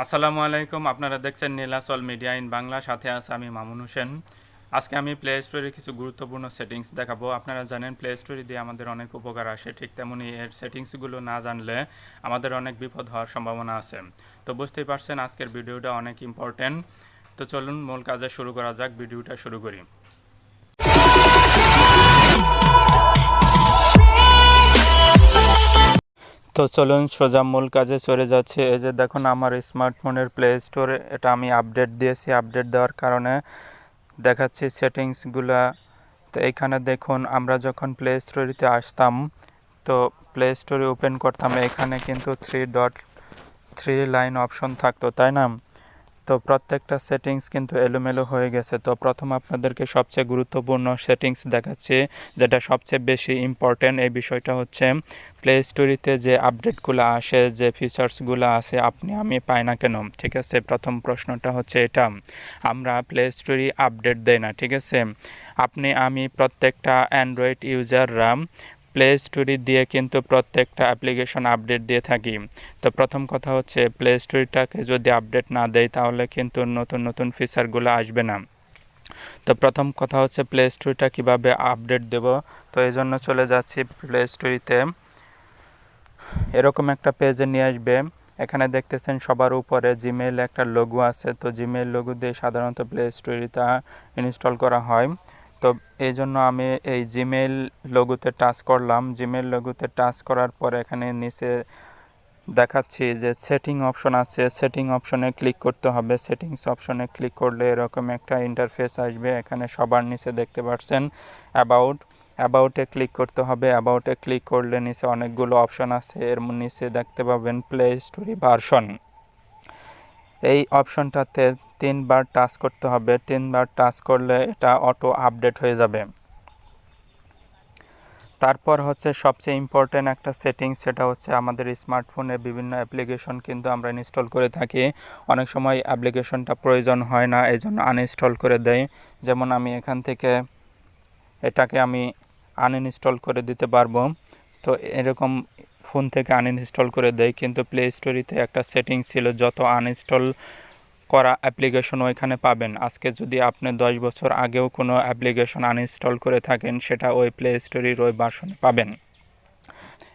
আসসালামু আলাইকুম। আপনারা দেখছেন নীলাচল মিডিয়া ইন বাংলা, সাথে আছে আমি মামুন হোসেন। আজকে আমি প্লে স্টোরে কিছু গুরুত্বপূর্ণ সেটিংস দেখাবো। আপনারা জানেন প্লে স্টোরে দিয়ে আমাদের অনেক উপকার আসে, ঠিক তেমনি এর সেটিংসগুলো না জানলে আমাদের অনেক বিপদ হওয়ার সম্ভাবনা আছে। তো বুঝতেই পারছেন আজকের ভিডিওটা অনেক ইম্পর্টেন্ট। তো চলুন মূল কাজে শুরু করা যাক, ভিডিওটা শুরু করি। তো চলুন সোজা মূল কাজে চলে যাচ্ছে। এই যে দেখুন আমার স্মার্টফোনের প্লে স্টোরে এটা আমি আপডেট দিয়েছি। আপডেট দেওয়ার কারণে দেখাচ্ছি সেটিংসগুলা। তো এইখানে দেখুন আমরা যখন প্লে স্টোরিতে আসতাম, তো প্লে স্টোরে ওপেন করতাম, এখানে কিন্তু 3 লাইন অপশন থাকতো, তাই না? তো প্রত্যেকটা সেটিংস কিন্তু এলোমেলো হয়ে গেছে। তো প্রথম আপনাদেরকে সবচেয়ে গুরুত্বপূর্ণ সেটিংস দেখাচ্ছি, যেটা সবচেয়ে বেশি ইম্পর্টেন্ট। এই বিষয়টা হচ্ছে প্লে স্টোরিতে যে আপডেটগুলো আসে, যে ফিচার্সগুলো আছে, আমি পাই না কেন? ঠিক আছে, প্রথম প্রশ্নটা হচ্ছে এটা। আমরা প্লে স্টোরি আপডেট দেই না, ঠিক আছে? আমি প্রত্যেকটা অ্যান্ড্রয়েড ইউজাররা প্লে স্টোরি দিয়ে কিন্তু প্রত্যেকটা অ্যাপ্লিকেশন আপডেট দিয়ে থাকি। তো প্রথম কথা হচ্ছে প্লে স্টোরিটাকে যদি আপডেট না দেয় তাহলে কিন্তু নতুন নতুন ফিচারগুলো আসবে না। তো প্রথম কথা হচ্ছে প্লে স্টোরিটা কীভাবে আপডেট দেব। তো এই জন্য চলে যাচ্ছি প্লে স্টোরিতে। এরকম একটা পেজে নিয়ে আসবে। এখানে দেখতেছেন সবার উপরে জিমেইল একটা লোগো আছে। তো জিমেইল লোগো দিয়ে সাধারণত প্লে স্টোরিটা ইনস্টল করা হয়। তো এই জন্য আমি এই জিমেইল লোগোতে টাচ করলাম। জিমেইল লোগোতে টাচ করার পর এখানে নিচে দেখাচ্ছি যে সেটিং অপশন আছে, সেটিং অপশনে ক্লিক করতে হবে। সেটিংস অপশনে ক্লিক করলে এরকম একটা ইন্টারফেস আসবে। এখানে সবার নিচে দেখতে পাচ্ছেন অ্যাবাউটে ক্লিক করতে হবে। অ্যাবাউটে ক্লিক করলে নিচে অনেকগুলো অপশন আছে, এর নিচে দেখতে পাবেন প্লে স্টোরি ভার্সন। এই অপশনটাতে 3বার টাচ করতে হবে। 3বার টাচ করলে এটা অটো আপডেট হয়ে যাবে। তারপর হচ্ছে সবচেয়ে ইম্পর্ট্যান্ট একটা সেটিংস, সেটা হচ্ছে আমাদের স্মার্টফোনে বিভিন্ন অ্যাপ্লিকেশন কিন্তু আমরা ইনস্টল করে থাকি। অনেক সময় অ্যাপ্লিকেশনটা প্রয়োজন হয় না, এই জন্য আনইনস্টল করে দেয়। যেমন আমি এখান থেকে এটাকে আমি আনইনস্টল করে দিতে পারবো। তো এরকম ফোন থেকে আনইনস্টল করে দেয়, কিন্তু প্লে স্টোরিতে একটা সেটিং ছিল, যত আনইনস্টল করা অ্যাপ্লিকেশন ওইখানে পাবেন। আজকে যদি আপনি 10 বছর আগেও কোনো অ্যাপ্লিকেশন আনইনস্টল করে থাকেন, সেটা ওই প্লে স্টোরির ওই ভার্সনে পাবেন।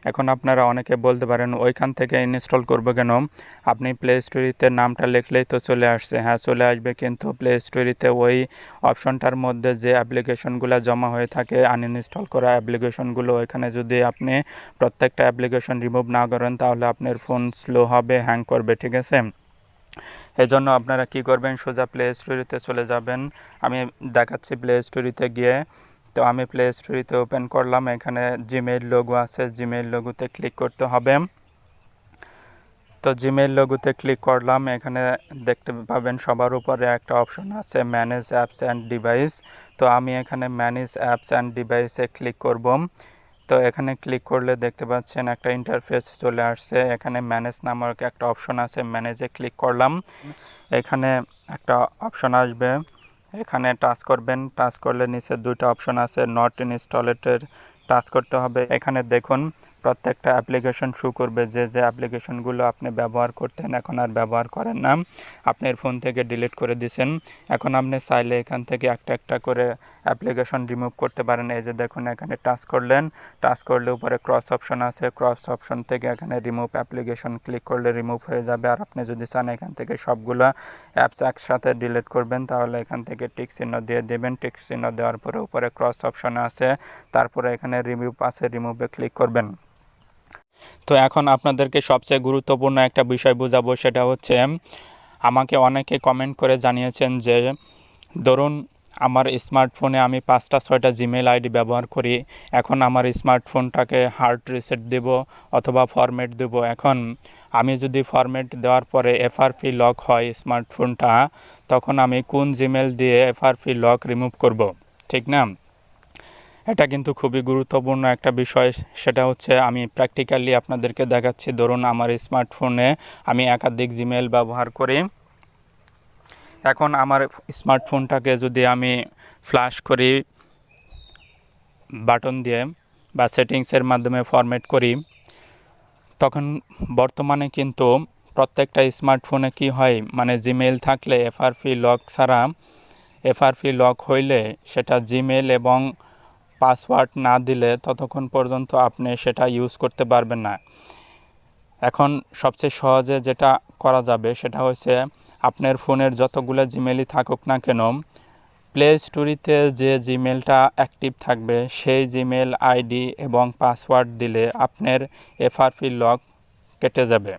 এখন আপনারা অনেকে বলতে পারেন ওইখান থেকে ইনস্টল করব কেন? আপনি প্লে স্টোরিতে নামটা লিখলেই তো চলে আসছে। হ্যাঁ, চলে আসবে, কিন্তু প্লে স্টোরিতে ওই অপশনটার মধ্যে যে অ্যাপ্লিকেশনগুলো জমা হয়ে থাকে, আনইনস্টল করা অ্যাপ্লিকেশনগুলো, ওইখানে যদি আপনি প্রত্যেকটা অ্যাপ্লিকেশন রিমুভ না করেন তাহলে আপনার ফোন স্লো হবে, হ্যাং করবে, ঠিক আছে? এজন্য আপনারা কি করবেন, সোজা প্লে স্টোরিতে চলে যাবেন। আমি দেখাচ্ছি প্লে স্টোরিতে গিয়ে। তো আমি প্লে স্টোরিতে ওপেন করলাম, এখানে জিমেইল লোগো আছে, জিমেইল লোগোতে ক্লিক করতে হবে। তো জিমেইল লোগোতে ক্লিক করলাম, এখানে দেখতে পাবেন সবার উপরে একটা অপশন আছে ম্যানেজ অ্যাপস অ্যান্ড ডিভাইস। তো আমি এখানে ম্যানেজ অ্যাপস অ্যান্ড ডিভাইসে ক্লিক করব। তো এখানে ক্লিক করলে দেখতে পাচ্ছেন একটা ইন্টারফেস চলে আসছে। এখানে ম্যানেজ নামক একটা অপশন আছে, ম্যানেজে ক্লিক করলাম। এখানে একটা অপশন আসবে, এখানে টাচ করবেন। টাচ করলে নিচে 2টা অপশন আছে, নট ইনস্টলেটেড টাচ করতে হবে। এখানে দেখুন প্রত্যেকটা অ্যাপ্লিকেশন শো করবে, যে যে অ্যাপ্লিকেশনগুলো আপনি ব্যবহার করতেন এখন আর ব্যবহার করেন না, আপনার ফোন থেকে ডিলিট করে দিয়েছেন। এখন আপনি চাইলে এখান থেকে একটা একটা করে অ্যাপ্লিকেশন রিমুভ করতে পারেন। এই যে দেখুন এখানে টাচ করলেন, টাচ করলে উপরে ক্রস অপশন আছে, ক্রস অপশন থেকে এখানে রিমুভ অ্যাপ্লিকেশন ক্লিক করলে রিমুভ হয়ে যাবে। আর আপনি যদি চান এখান থেকে সবগুলো অ্যাপস একসাথে ডিলিট করবেন তাহলে এখান থেকে টিক চিহ্ন দিয়ে দেবেন। টিক চিহ্ন দেওয়ার পরে উপরে ক্রস অপশন আছে, তারপরে এখানে রিমুভ আছে, রিমুভে ক্লিক করবেন। তো এখন আপনাদেরকে সবচেয়ে গুরুত্বপূর্ণ একটা বিষয় বোঝাবো, সেটা হচ্ছে আমাকে অনেকে কমেন্ট করে জানিয়েছেন যে ধরুন আমার স্মার্টফোনে আমি 5টা 6টা জিমেল আইডি ব্যবহার করি, এখন আমার স্মার্টফোনটাকে হার্ড রিসেট দেব অথবা ফরম্যাট দেব। এখন আমি যদি ফরম্যাট দেওয়ার পরে এফআরপি লক হয় স্মার্টফোনটা, তখন আমি কোন জিমেল দিয়ে এফআরপি লক রিমুভ করব, ঠিক না? এটা কিন্তু খুবই গুরুত্বপূর্ণ একটা বিষয়। সেটা হচ্ছে আমি প্র্যাকটিক্যালি আপনাদেরকে দেখাচ্ছি। ধরুন আমার স্মার্টফোনে আমি একাধিক জিমেল ব্যবহার করি। এখন আমার স্মার্টফোনটাকে যদি আমি ফ্ল্যাশ করি বাটন দিয়ে বা সেটিংসের মাধ্যমে ফরম্যাট করি, তখন বর্তমানে কিন্তু প্রত্যেকটা স্মার্টফোনে কি হয়, মানে জিমেইল থাকলে এফআরপি লক ছাড়া, এফআরপি লক হইলে সেটা জিমেইল এবং পাসওয়ার্ড না দিলে ততক্ষণ পর্যন্ত আপনি সেটা ইউজ করতে পারবেন না। এখন সবচেয়ে সহজে যেটা করা যাবে সেটা হচ্ছে আপনার ফোনের যতগুলো জিমেইলই থাকুক না কেন, প্লে স্টোরিতে যে জিমেইলটা অ্যাক্টিভ থাকবে সেই জিমেইল আইডি এবং পাসওয়ার্ড দিলে আপনার এফআরপি লক কেটে যাবে।